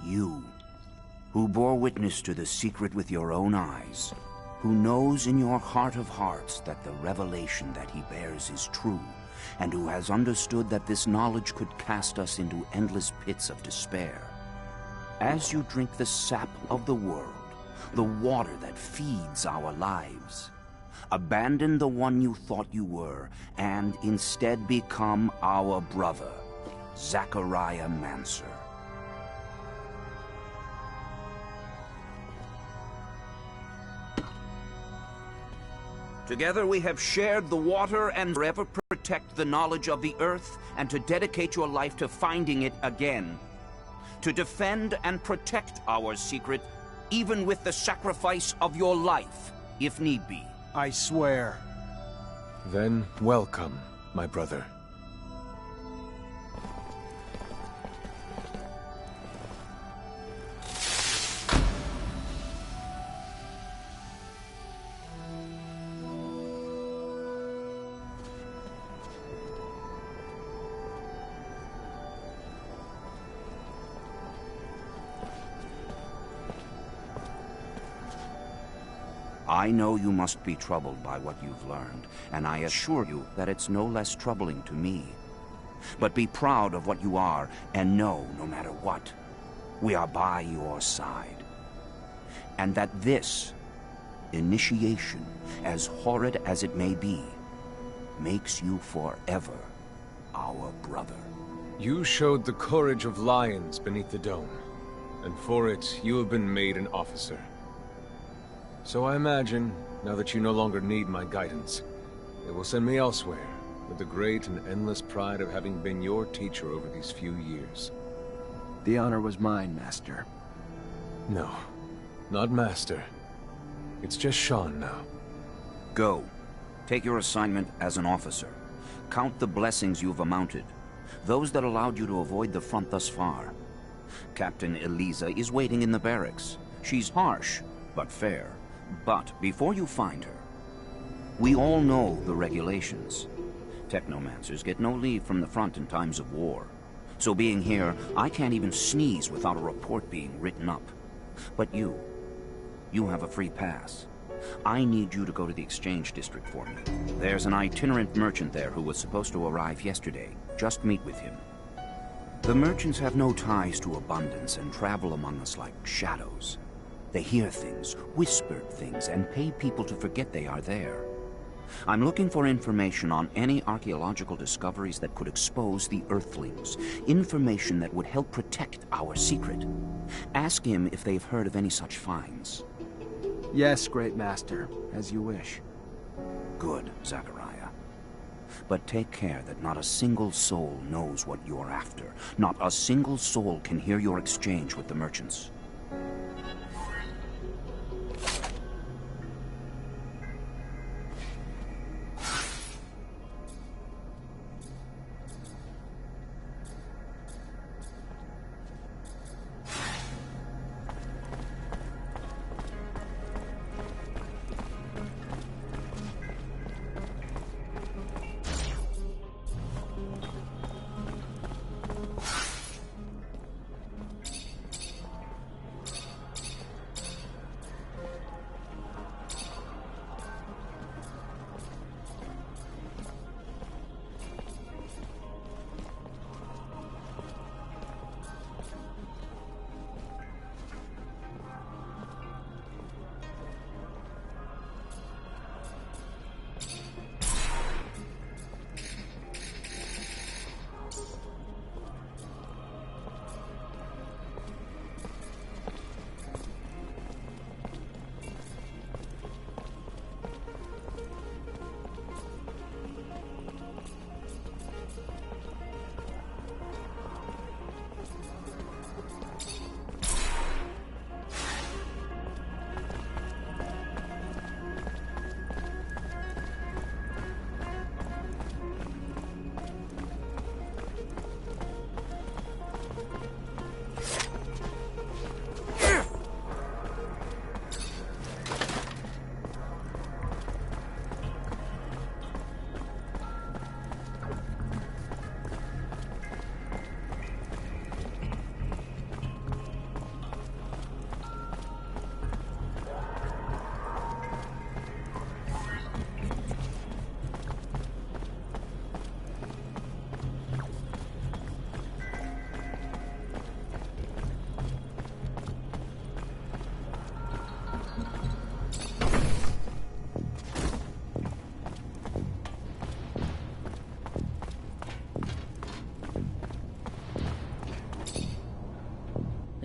You, who bore witness to the secret with your own eyes, who knows in your heart of hearts that the revelation that he bears is true, and who has understood that this knowledge could cast us into endless pits of despair. As you drink the sap of the world, the water that feeds our lives, abandon the one you thought you were, and instead become our brother, Technomancer. Together we have shared the water and forever protect the knowledge of the earth, and to dedicate your life to finding it again. To defend and protect our secret, even with the sacrifice of your life, if need be. I swear. Then welcome, my brother. I know you must be troubled by what you've learned, and I assure you that it's no less troubling to me. But be proud of what you are, and know, no matter what, we are by your side. And that this initiation, as horrid as it may be, makes you forever our brother. You showed the courage of lions beneath the dome, and for it you have been made an officer. So I imagine, now that you no longer need my guidance, it will send me elsewhere, with the great and endless pride of having been your teacher over these few years. The honor was mine, Master. No, not Master. It's just Sean now. Go. Take your assignment as an officer. Count the blessings you've amounted, those that allowed you to avoid the front thus far. Captain Eliza is waiting in the barracks. She's harsh, but fair. But before you find her, we all know the regulations. Technomancers get no leave from the front in times of war. So being here, I can't even sneeze without a report being written up. But you have a free pass. I need you to go to the exchange district for me. There's an itinerant merchant there who was supposed to arrive yesterday. Just meet with him. The merchants have no ties to abundance and travel among us like shadows. They hear things, whispered things, and pay people to forget they are there. I'm looking for information on any archaeological discoveries that could expose the Earthlings. Information that would help protect our secret. Ask him if they've heard of any such finds. Yes, Great Master, as you wish. Good, Zachariah. But take care that not a single soul knows what you're after. Not a single soul can hear your exchange with the merchants.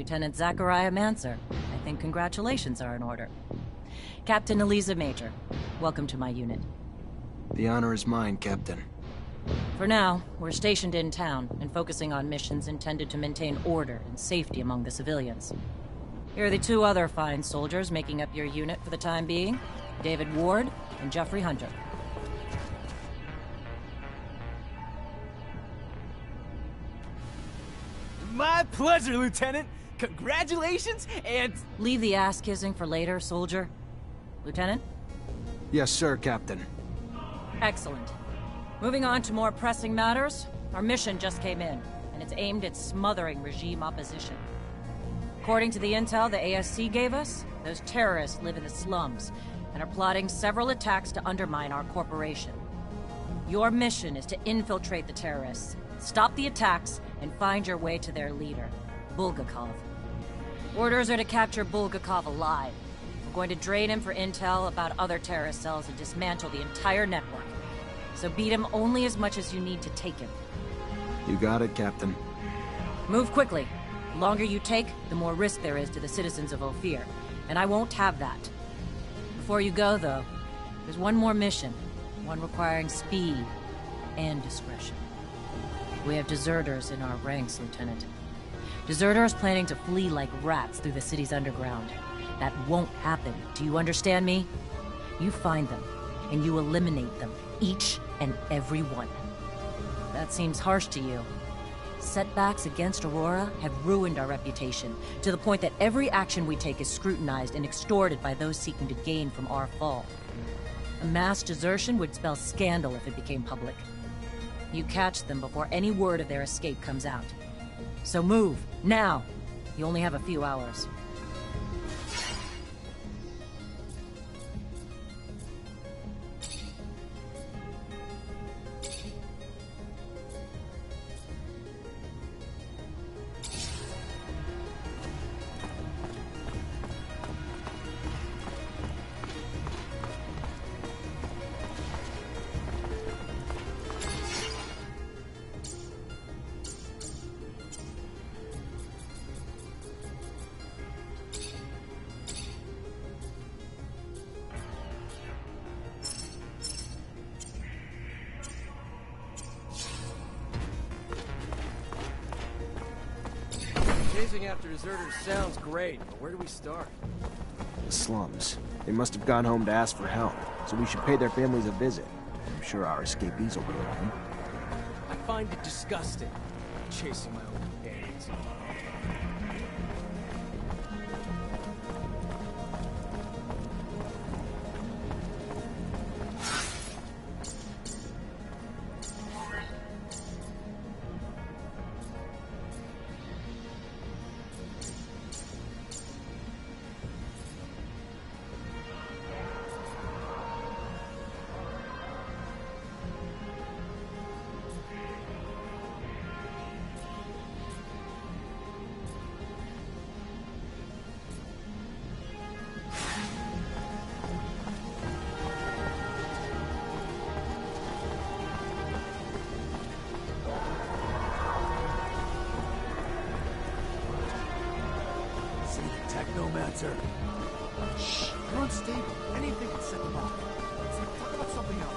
Lieutenant Zachariah Mancer. I think congratulations are in order. Captain Eliza Major, welcome to my unit. The honor is mine, Captain. For now, we're stationed in town and focusing on missions intended to maintain order and safety among the civilians. Here are the two other fine soldiers making up your unit for the time being, David Ward and Jeffrey Hunter. My pleasure, Lieutenant! Congratulations, and... Leave the ass-kissing for later, soldier. Lieutenant? Yes, sir, Captain. Excellent. Moving on to more pressing matters, our mission just came in, and it's aimed at smothering regime opposition. According to the intel the ASC gave us, those terrorists live in the slums and are plotting several attacks to undermine our corporation. Your mission is to infiltrate the terrorists, stop the attacks, and find your way to their leader, Bulgakov. Orders are to capture Bulgakov alive. We're going to drain him for intel about other terrorist cells and dismantle the entire network. So beat him only as much as you need to take him. You got it, Captain. Move quickly. The longer you take, the more risk there is to the citizens of Ophir, and I won't have that. Before you go, though, there's one more mission, one requiring speed and discretion. We have deserters in our ranks, Lieutenant. Deserters planning to flee like rats through the city's underground. That won't happen. Do you understand me? You find them, and you eliminate them, each and every one. That seems harsh to you. Setbacks against Aurora have ruined our reputation, to the point that every action we take is scrutinized and extorted by those seeking to gain from our fall. A mass desertion would spell scandal if it became public. You catch them before any word of their escape comes out. So move, now! You only have a few hours. Chasing after deserters sounds great, but where do we start? The slums. They must have gone home to ask for help, so we should pay their families a visit. I'm sure our escapees will be looking. I find it disgusting, chasing my own companions. Technomancer. Shh, they're unstable. Anything can set them off. Let's talk about something else.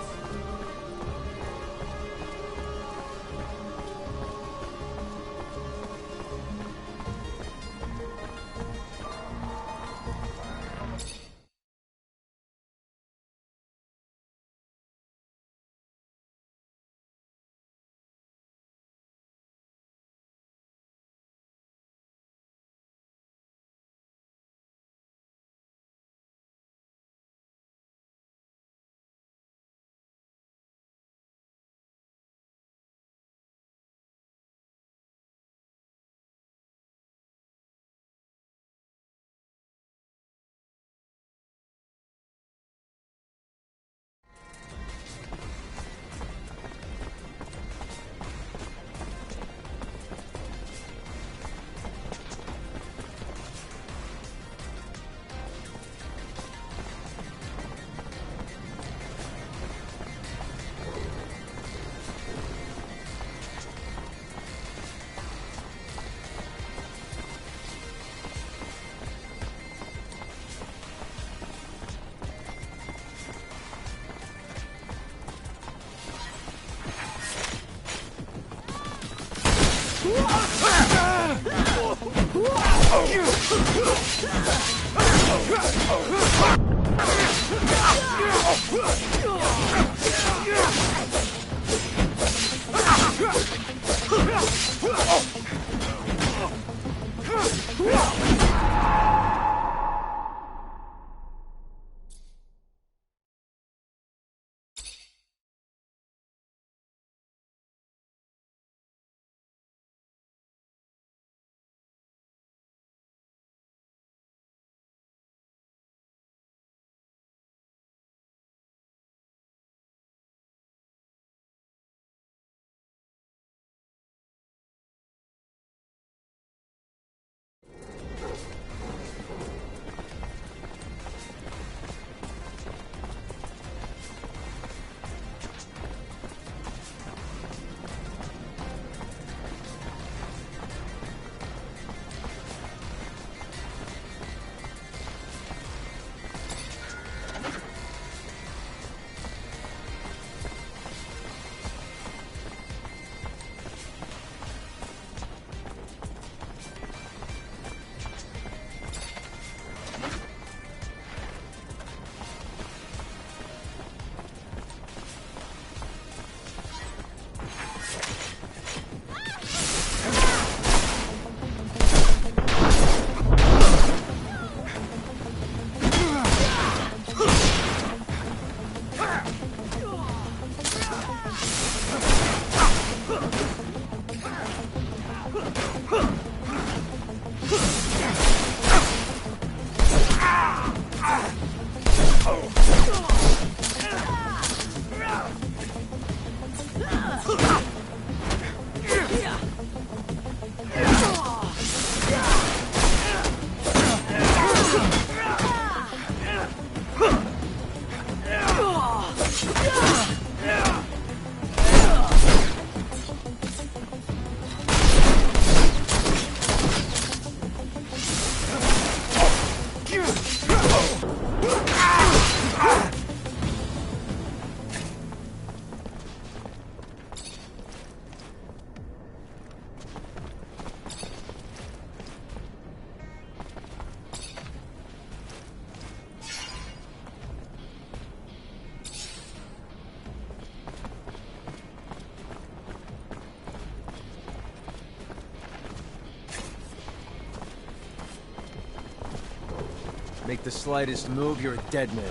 Make the slightest move, you're a dead man.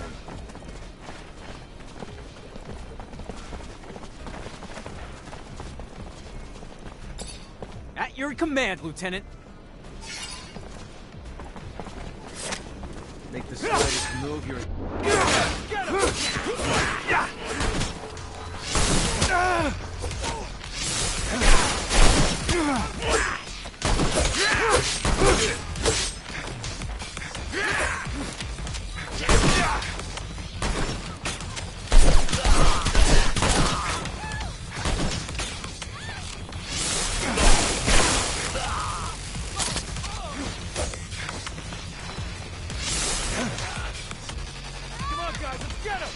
At your command, Lieutenant. Make the slightest move, you're a... Get him! Come on, guys, let's get him!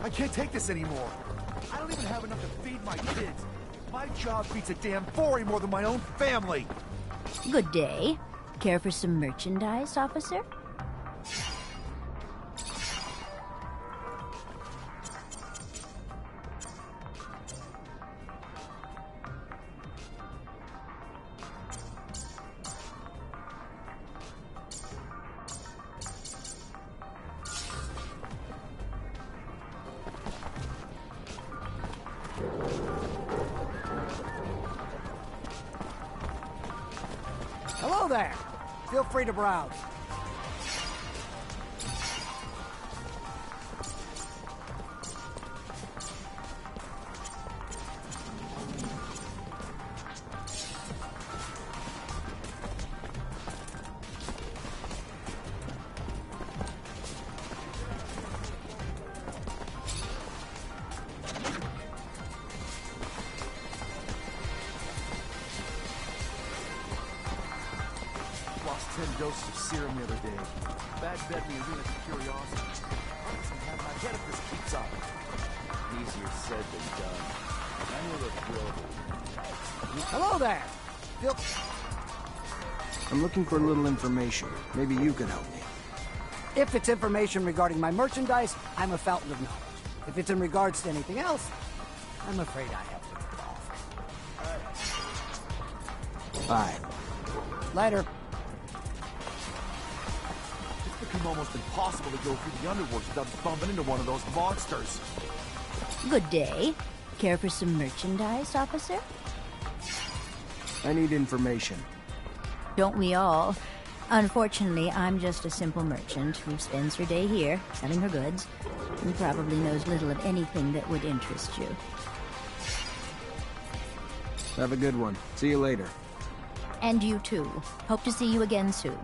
I can't take this anymore. I don't even have enough to feed my kids. My job beats a damn 40 more than my own family. Good day. Care for some merchandise, officer? Hello there. Feel free to browse. lost 10 doses of serum the other day. Bad bet me arena's a curiosity. I'm gonna have my head if this keeps up. Easier said than done. I know the drill. Hello there. Feel... I'm looking for a little information. Maybe you can help me. If it's information regarding my merchandise, I'm a fountain of knowledge. If it's in regards to anything else, I'm afraid I have to get off. Bye. Later. It's become almost impossible to go through the underworld without bumping into one of those monsters. Good day. Care for some merchandise, officer? I need information. Don't we all? Unfortunately, I'm just a simple merchant who spends her day here, selling her goods, and probably knows little of anything that would interest you. Have a good one. See you later. And you too. Hope to see you again soon.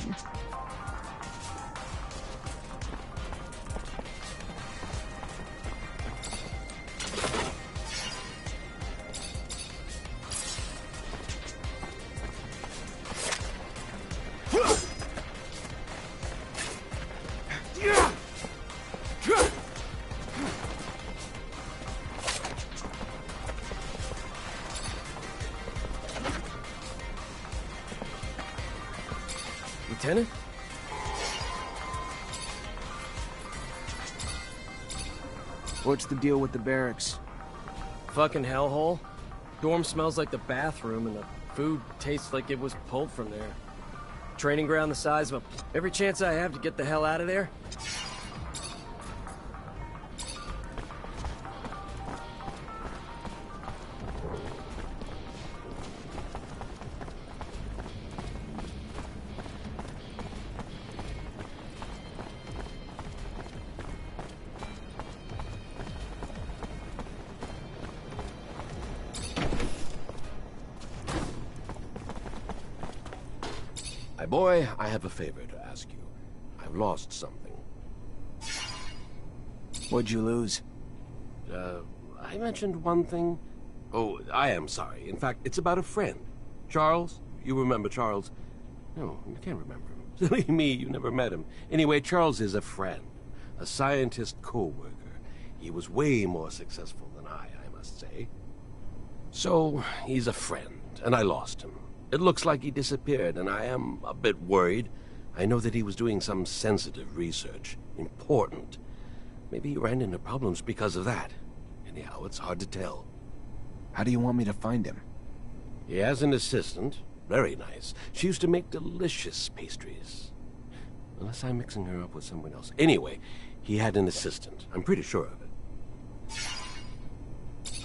Lieutenant? What's the deal with the barracks? Fucking hellhole. Dorm smells like the bathroom, and the food tastes like it was pulled from there. Training ground the size of a... Every chance I have to get the hell out of there, My boy, I have a favor to ask you. I've lost something. What'd you lose? I mentioned one thing. Oh, I am sorry. In fact, it's about a friend. Charles? You remember Charles? No, you can't remember him. Silly me, you never met him. Anyway, Charles is a friend. A scientist co-worker. He was way more successful than I must say. So, he's a friend, and I lost him. It looks like he disappeared, and I am a bit worried. I know that he was doing some sensitive research. Important. Maybe he ran into problems because of that. Anyhow, it's hard to tell. How do you want me to find him? He has an assistant. Very nice. She used to make delicious pastries. Unless I'm mixing her up with someone else. Anyway, he had an assistant. I'm pretty sure of it.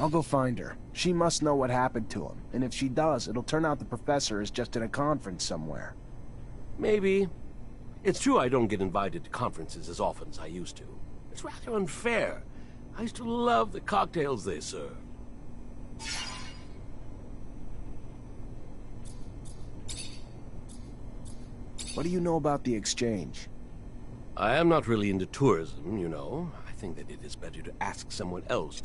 I'll go find her. She must know what happened to him, and if she does, it'll turn out the professor is just at a conference somewhere. Maybe. It's true I don't get invited to conferences as often as I used to. It's rather unfair. I used to love the cocktails they serve. What do you know about the exchange? I am not really into tourism, you know. I think that it is better to ask someone else.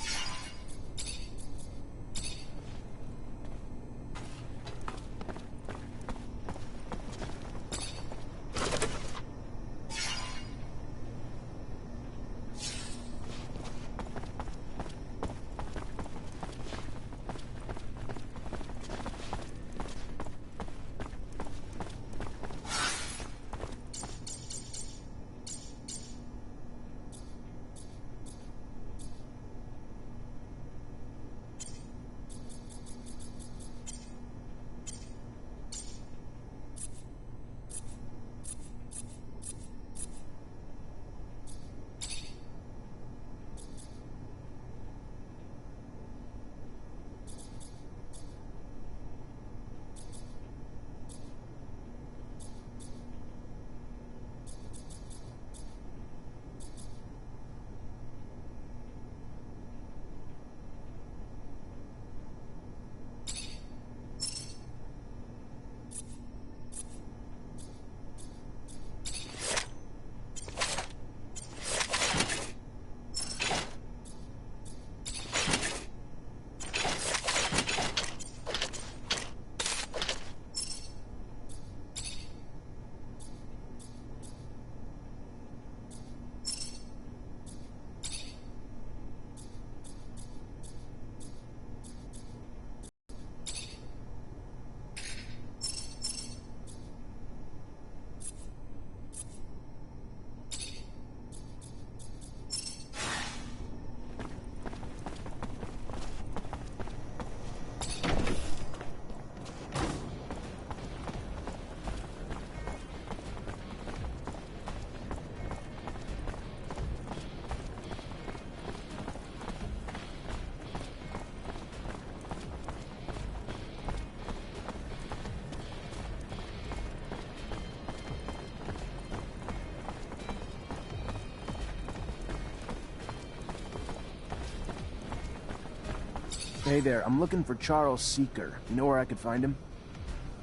Hey there, I'm looking for Charles Seeker. You know where I could find him?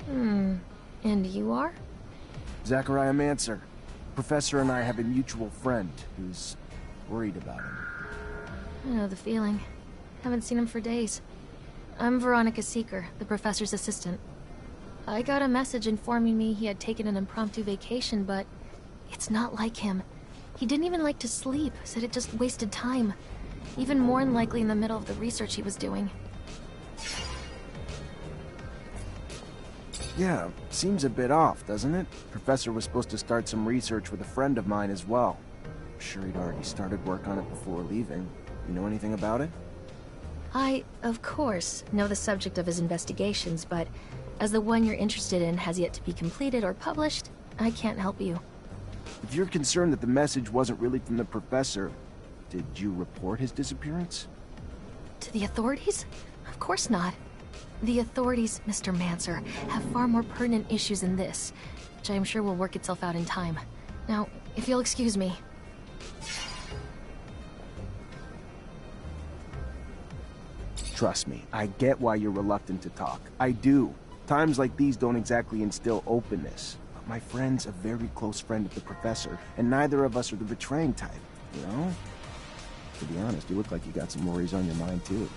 And you are? Zachariah Mancer. Professor and I have a mutual friend who's worried about him. I know the feeling. Haven't seen him for days. I'm Veronica Seeker, the professor's assistant. I got a message informing me he had taken an impromptu vacation, but it's not like him. He didn't even like to sleep, said it just wasted time. Even more than likely in the middle of the research he was doing. Yeah, seems a bit off, doesn't it? Professor was supposed to start some research with a friend of mine as well. I'm sure he'd already started work on it before leaving. You know anything about it? I, of course, know the subject of his investigations, but as the one you're interested in has yet to be completed or published, I can't help you. If you're concerned that the message wasn't really from the professor, did you report his disappearance? To the authorities? Of course not. The authorities, Mr. Mancer, have far more pertinent issues than this, which I am sure will work itself out in time. Now, if you'll excuse me. Trust me, I get why you're reluctant to talk. I do. Times like these don't exactly instill openness. But my friend's a very close friend of the professor, and neither of us are the betraying type, you know? To be honest, you look like you got some worries on your mind, too.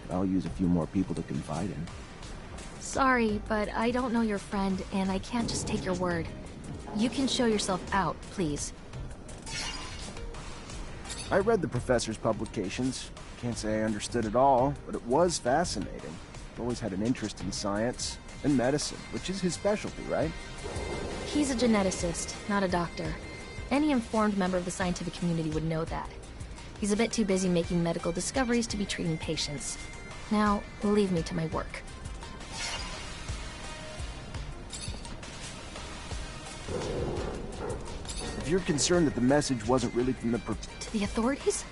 I'll use a few more people to confide in. Sorry, but I don't know your friend, and I can't just take your word. You can show yourself out, please. I read the professor's publications. Can't say I understood it all, but it was fascinating. Always had an interest in science and medicine, which is his specialty, right? He's a geneticist, not a doctor. Any informed member of the scientific community would know that. He's a bit too busy making medical discoveries to be treating patients. Now, leave me to my work. If you're concerned that the message wasn't really from the To the authorities?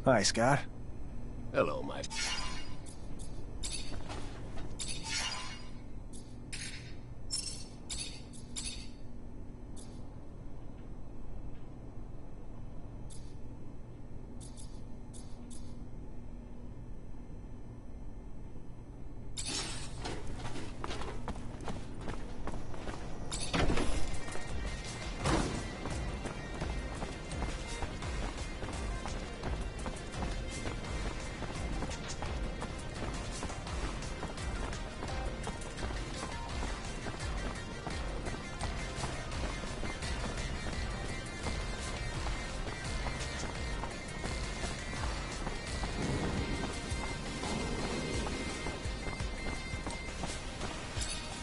Hi, Scott. Hello, my...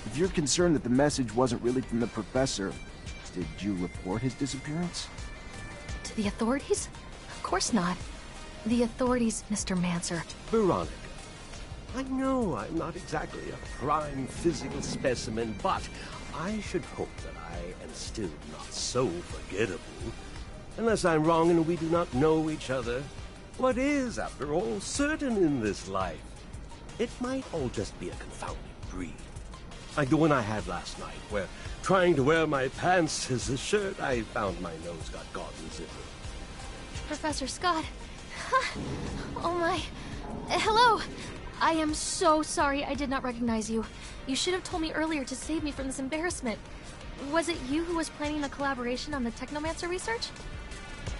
If you're concerned that the message wasn't really from the professor, did you report his disappearance? To the authorities? Of course not. The authorities, Mr. Mancer. Veronica, I know I'm not exactly a prime physical specimen, but I should hope that I am still not so forgettable. Unless I'm wrong and we do not know each other, what is, after all, certain in this life? It might all just be a confounding dream. Like the one I had last night, where, trying to wear my pants as a shirt, I found my nose got caught in zipper. Professor Scott. Oh my. Hello. I am so sorry I did not recognize you. You should have told me earlier to save me from this embarrassment. Was it you who was planning the collaboration on the Technomancer research?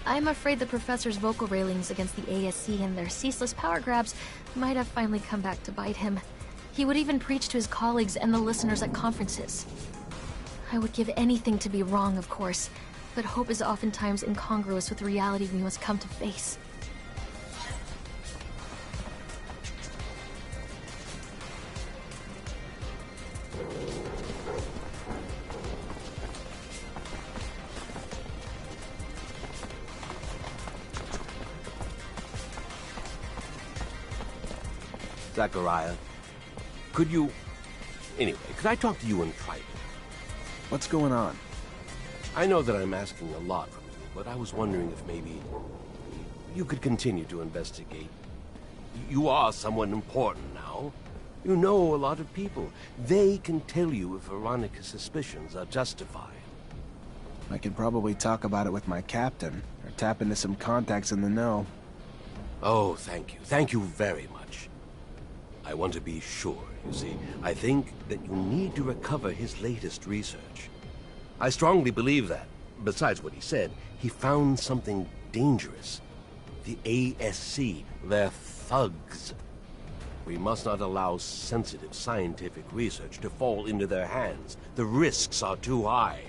I'm afraid the professor's vocal railings against the ASC and their ceaseless power grabs might have finally come back to bite him. He would even preach to his colleagues and the listeners at conferences. I would give anything to be wrong, of course, but hope is oftentimes incongruous with the reality we must come to face. Zachariah, could you... Anyway, could I talk to you in private? What's going on? I know that I'm asking a lot from you, but I was wondering if maybe you could continue to investigate. You are someone important now. You know a lot of people. They can tell you if Veronica's suspicions are justified. I can probably talk about it with my captain, or tap into some contacts in the know. Oh, thank you. Thank you very much. I want to be sure, you see. I think that you need to recover his latest research. I strongly believe that, besides what he said, he found something dangerous. The ASC, they're thugs. We must not allow sensitive scientific research to fall into their hands. The risks are too high.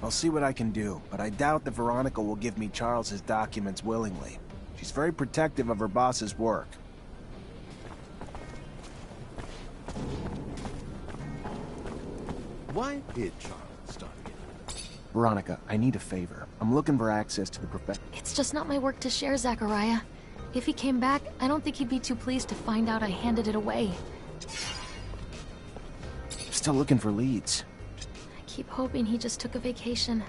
I'll see what I can do, but I doubt that Veronica will give me Charles's documents willingly. She's very protective of her boss's work. Why did Charles start getting... Veronica, I need a favor. I'm looking for access to the professor. It's just not my work to share, Zachariah. If he came back, I don't think he'd be too pleased to find out I handed it away. Still looking for leads. I keep hoping he just took a vacation.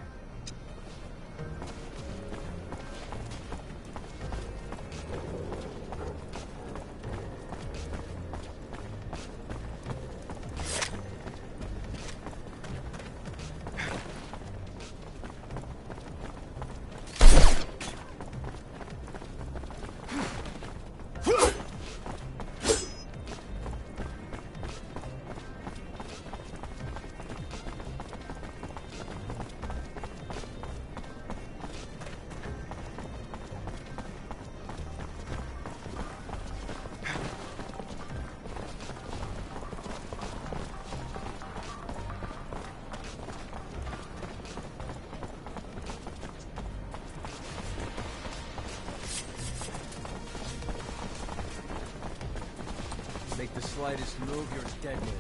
Make the slightest move, you're dead man.